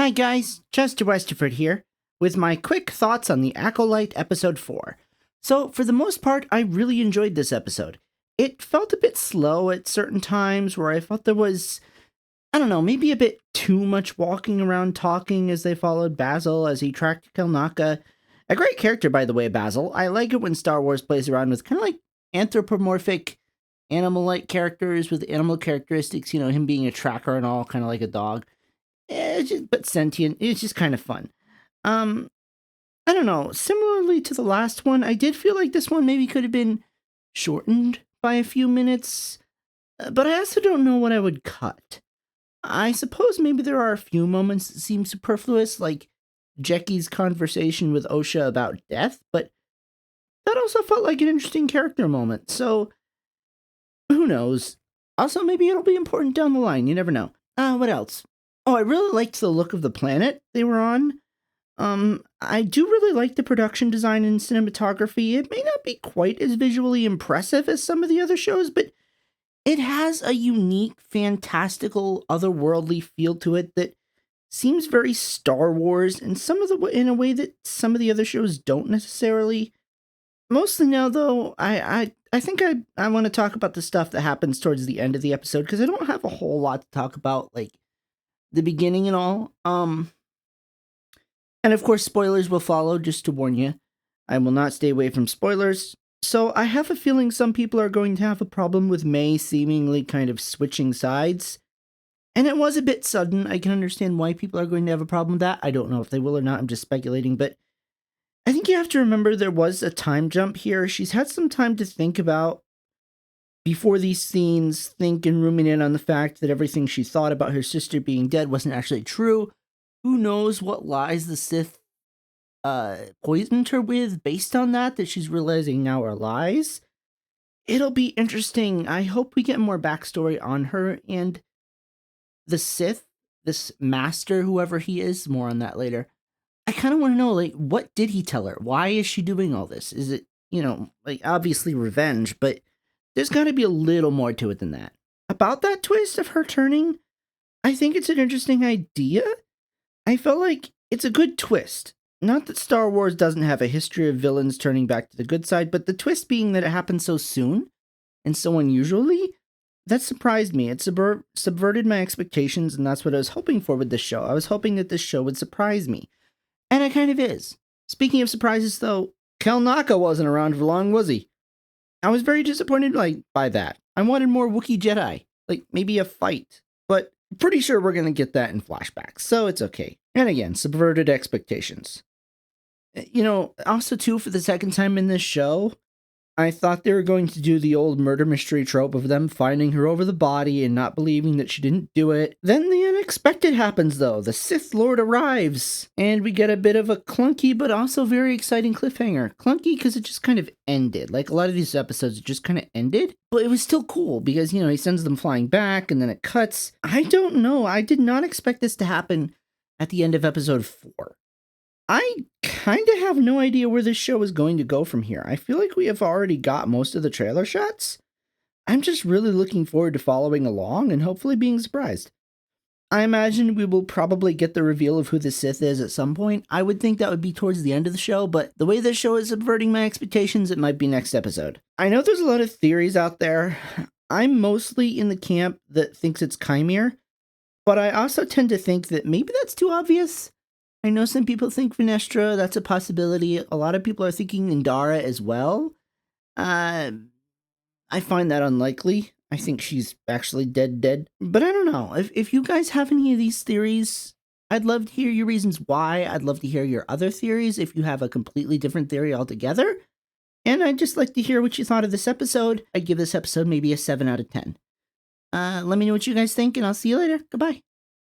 Hi guys, Chester Westerford here, with my quick thoughts on the ACOLYTE episode 4. So, for the most part, I really enjoyed this episode. It felt a bit slow at certain times where I felt there was, I don't know, maybe a bit too much walking around talking as they followed Basil as he tracked Kelnaka. A great character, by the way, Basil. I like it when Star Wars plays around with kind of like anthropomorphic, animal-like characters with animal characteristics, him being a tracker and all, kind of like a dog. But sentient. It's just kind of fun. Um, I don't know. Similarly to the last one, I did feel like this one maybe could have been shortened by a few minutes, but I also don't know what I would cut. I suppose maybe there are a few moments that seem superfluous, like Jecky's conversation with Osha about death, but that also felt like an interesting character moment, so who knows? Also, maybe it'll be important down the line, you never know. What else? Oh, I really liked the look of the planet they were on. I do really like the production design and cinematography. It may not be quite as visually impressive as some of the other shows, but it has a unique, fantastical, otherworldly feel to it that seems very Star Wars, and in a way that some of the other shows don't necessarily. Mostly now, though, I think I want to talk about the stuff that happens towards the end of the episode because I don't have a whole lot to talk about, like the beginning and all. And of course, spoilers will follow, just to warn you. I will not stay away from spoilers. So I have a feeling some people are going to have a problem with May seemingly kind of switching sides. And it was a bit sudden. I can understand why people are going to have a problem with that. I don't know if they will or not. I'm just speculating. But I think you have to remember there was a time jump here. She's had some time to think about before these scenes, think and ruminate on the fact that everything she thought about her sister being dead wasn't actually true. Who knows what lies the Sith poisoned her with based on that she's realizing now are lies. It'll be interesting. I hope we get more backstory on her and the Sith, this master, whoever he is. More on that later. I kind of want to know, like, what did he tell her? Why is she doing all this? Is it, obviously revenge, but there's got to be a little more to it than that. About that twist of her turning, I think it's an interesting idea. I felt like it's a good twist. Not that Star Wars doesn't have a history of villains turning back to the good side, but the twist being that it happened so soon and so unusually, that surprised me. It subverted my expectations, and that's what I was hoping for with this show. I was hoping that this show would surprise me. And it kind of is. Speaking of surprises, though, Kelnaka wasn't around for long, was he? I was very disappointed by that. I wanted more Wookiee Jedi. Like, maybe a fight. But pretty sure we're going to get that in flashbacks, so it's okay. And again, subverted expectations. Also, too, for the second time in this show, I thought they were going to do the old murder mystery trope of them finding her over the body and not believing that she didn't do it. Then the unexpected happens, though. The Sith Lord arrives, and we get a bit of a clunky but also very exciting cliffhanger. Clunky because it just kind of ended. Like a lot of these episodes, it just kind of ended. But it was still cool because, he sends them flying back and then it cuts. I don't know. I did not expect this to happen at the end of episode 4. I kind of have no idea where this show is going to go from here. I feel like we have already got most of the trailer shots. I'm just really looking forward to following along and hopefully being surprised. I imagine we will probably get the reveal of who the Sith is at some point. I would think that would be towards the end of the show, but the way this show is subverting my expectations, it might be next episode. I know there's a lot of theories out there. I'm mostly in the camp that thinks it's Chimere, but I also tend to think that maybe that's too obvious. I know some people think Venestra, that's a possibility. A lot of people are thinking Indara as well. I find that unlikely. I think she's actually dead. But I don't know. If you guys have any of these theories, I'd love to hear your reasons why. I'd love to hear your other theories if you have a completely different theory altogether. And I'd just like to hear what you thought of this episode. I'd give this episode maybe a 7 out of 10. Let me know what you guys think, and I'll see you later. Goodbye.